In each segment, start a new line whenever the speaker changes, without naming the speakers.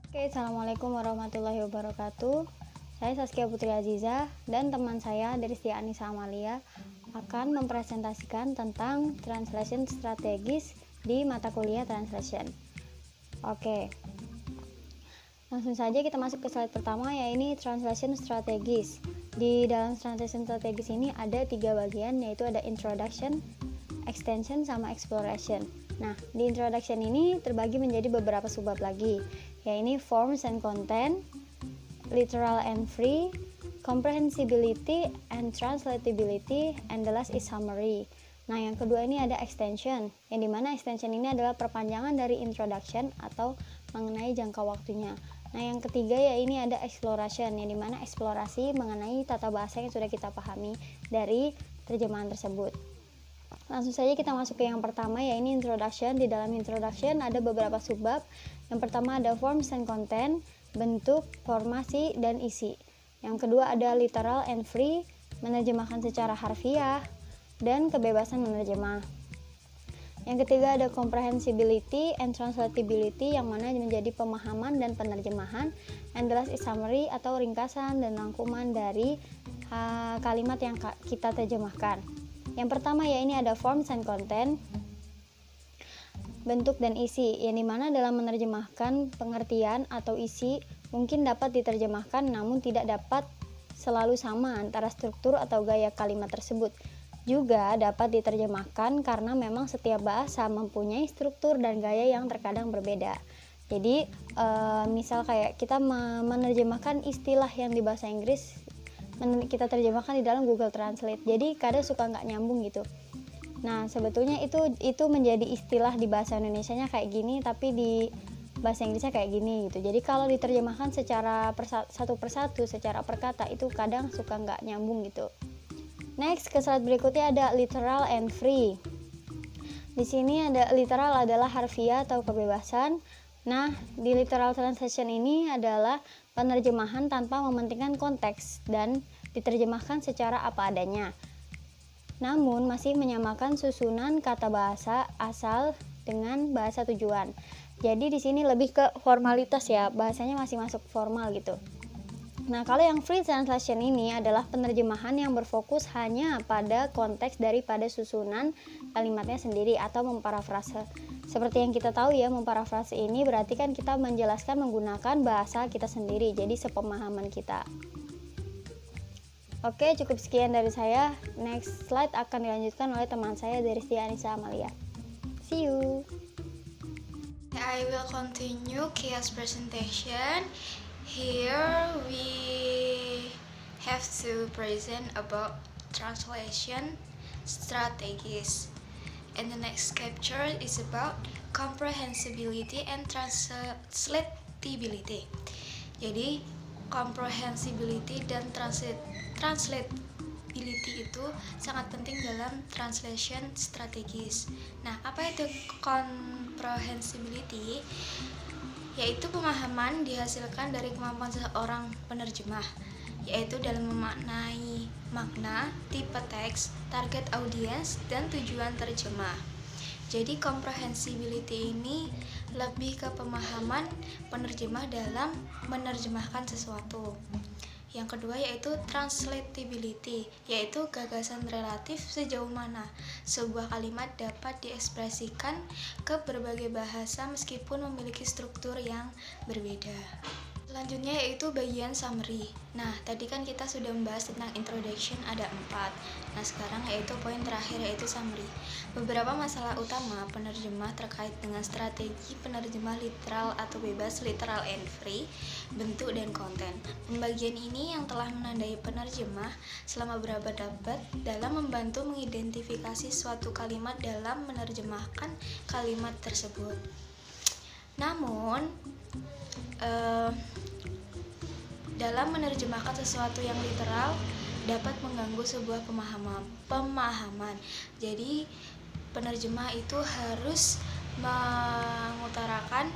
Oke, Assalamualaikum warahmatullahi wabarakatuh. Saya Saskia Putri Aziza dan teman saya Deristia Anissa Amalia akan mempresentasikan tentang translation strategis di mata kuliah translation. Oke, langsung saja kita masuk ke slide pertama, yaitu translation strategis. Di dalam translation strategis ini ada 3 bagian, yaitu ada introduction, extension, sama exploration. Nah, di introduction ini terbagi menjadi beberapa subbab lagi, yaitu forms and content, literal and free, comprehensibility and translatability, and the last is summary. Nah, yang kedua ini ada extension, yang dimana extension ini adalah perpanjangan dari introduction atau mengenai jangka waktunya. Nah, yang ketiga ya ini ada exploration, yang dimana eksplorasi mengenai tata bahasa yang sudah kita pahami dari terjemahan tersebut. Langsung saja kita masuk ke yang pertama, yaitu introduction. Di dalam introduction ada beberapa subbab. Yang pertama ada forms and content, bentuk, formasi, dan isi. Yang kedua ada literal and free, menerjemahkan secara harfiah, dan kebebasan menerjemah. Yang ketiga ada comprehensibility and translatability, yang mana menjadi pemahaman dan penerjemahan. And the last is summary atau ringkasan dan rangkuman dari kalimat yang kita terjemahkan. Yang pertama ya ini ada forms and content, bentuk dan isi, yang dimana dalam menerjemahkan pengertian atau isi mungkin dapat diterjemahkan namun tidak dapat selalu sama antara struktur atau gaya kalimat tersebut. Juga dapat diterjemahkan karena memang setiap bahasa mempunyai struktur dan gaya yang terkadang berbeda. Jadi misal kayak kita menerjemahkan istilah yang di bahasa Inggris, kita terjemahkan di dalam Google Translate, jadi kadang suka nggak nyambung gitu. Nah, sebetulnya itu menjadi istilah di bahasa Indonesianya kayak gini, tapi di bahasa Inggrisnya kayak gini gitu. Jadi kalau diterjemahkan secara satu persatu, secara perkata, itu kadang suka nggak nyambung gitu. Next, ke slide berikutnya ada literal and free. Di sini ada literal adalah harfiah atau kebebasan. Nah, di literal translation ini adalah penerjemahan tanpa mementingkan konteks dan diterjemahkan secara apa adanya. Namun masih menyamakan susunan kata bahasa asal dengan bahasa tujuan. Jadi di sini lebih ke formalitas ya, bahasanya masih masuk formal gitu. Nah, kalau yang free translation ini adalah penerjemahan yang berfokus hanya pada konteks daripada susunan kalimatnya sendiri atau memparafrase. Seperti yang kita tahu ya, memparafrase ini berarti kan kita menjelaskan menggunakan bahasa kita sendiri, jadi sepemahaman kita. Oke, cukup sekian dari saya. Next slide akan dilanjutkan oleh teman saya Deristia Anissa Amalia. See you.
I will continue Kia's presentation. Here we have to present about translation strategies. And the next capture is about comprehensibility and translatability. Jadi comprehensibility dan translatability itu sangat penting dalam translation strategis. Nah, apa itu comprehensibility? Yaitu pemahaman dihasilkan dari kemampuan seorang penerjemah, yaitu dalam memaknai makna, tipe teks, target audiens, dan tujuan terjemah. Jadi comprehensibility ini lebih ke pemahaman penerjemah dalam menerjemahkan sesuatu. Yang kedua yaitu translatability, yaitu gagasan relatif sejauh mana sebuah kalimat dapat diekspresikan ke berbagai bahasa meskipun memiliki struktur yang berbeda. Selanjutnya yaitu bagian summary. Nah, tadi kan kita sudah membahas tentang introduction ada 4. Nah, sekarang yaitu poin terakhir yaitu summary. Beberapa masalah utama penerjemah terkait dengan strategi penerjemah literal atau bebas, literal and free, bentuk dan konten. Pembagian ini yang telah menandai penerjemah selama berabad-abad dalam membantu mengidentifikasi suatu kalimat dalam menerjemahkan kalimat tersebut. Namun, dalam menerjemahkan sesuatu yang literal dapat mengganggu sebuah pemahaman. Jadi penerjemah itu harus mengutarakan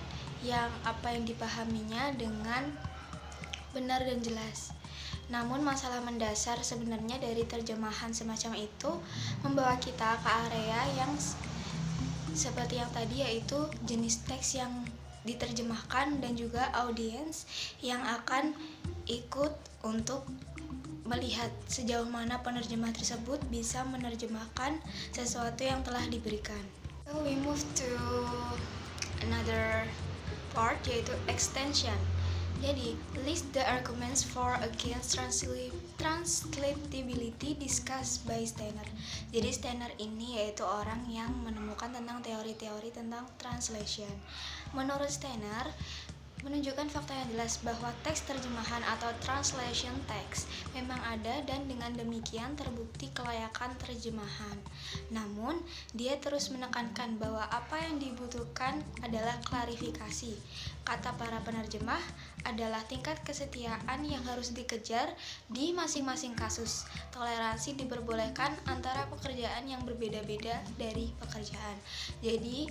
apa yang dipahaminya dengan benar dan jelas. Namun masalah mendasar sebenarnya dari terjemahan semacam itu membawa kita ke area yang seperti yang tadi, yaitu jenis teks yang diterjemahkan dan juga audiens yang akan ikut untuk melihat sejauh mana penerjemah tersebut bisa menerjemahkan sesuatu yang telah diberikan. So we move to another part, yaitu extension. Jadi, list the arguments for against translatability discussed by Steiner. Jadi Steiner ini yaitu orang yang menemukan tentang teori-teori tentang translation. Menurut Steiner, menunjukkan fakta yang jelas bahwa teks terjemahan atau translation text memang ada dan dengan demikian terbukti kelayakan terjemahan. Namun, dia terus menekankan bahwa apa yang dibutuhkan adalah klarifikasi. Kata para penerjemah adalah tingkat kesetiaan yang harus dikejar di masing-masing kasus. Toleransi diperbolehkan antara pekerjaan yang berbeda-beda dari pekerjaan. Jadi,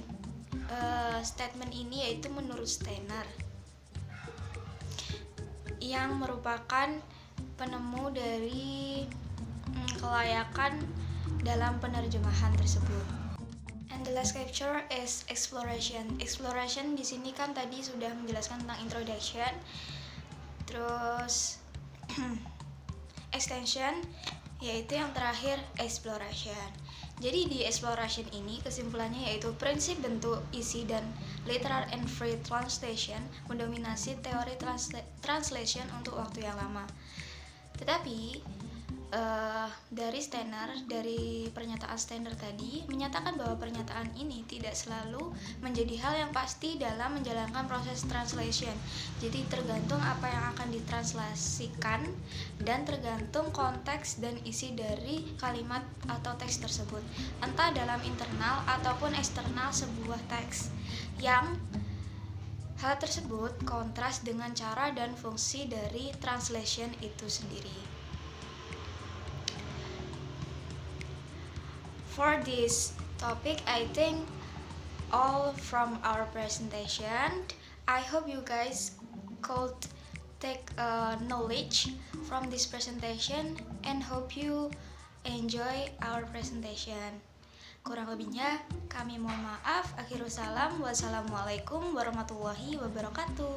statement ini yaitu menurut Steiner, yang merupakan penemu dari kelayakan dalam penerjemahan tersebut. And the last capture is exploration. Exploration di sini kan tadi sudah menjelaskan tentang introduction, terus extension, yaitu yang terakhir exploration. Jadi di exploration ini kesimpulannya yaitu prinsip bentuk, isi, dan literal and free translation mendominasi teori translation untuk waktu yang lama. Tetapi dari Steiner, dari pernyataan Steiner tadi menyatakan bahwa pernyataan ini tidak selalu menjadi hal yang pasti dalam menjalankan proses translation. Jadi tergantung apa yang akan ditranslasikan dan tergantung konteks dan isi dari kalimat atau teks tersebut, entah dalam internal ataupun eksternal sebuah teks, yang hal tersebut kontras dengan cara dan fungsi dari translation itu sendiri. For this topic, I think all from our presentation. I hope you guys could take knowledge from this presentation and hope you enjoy our presentation. Kurang lebihnya kami mohon maaf. Akhirul salam. Wassalamualaikum warahmatullahi wabarakatuh.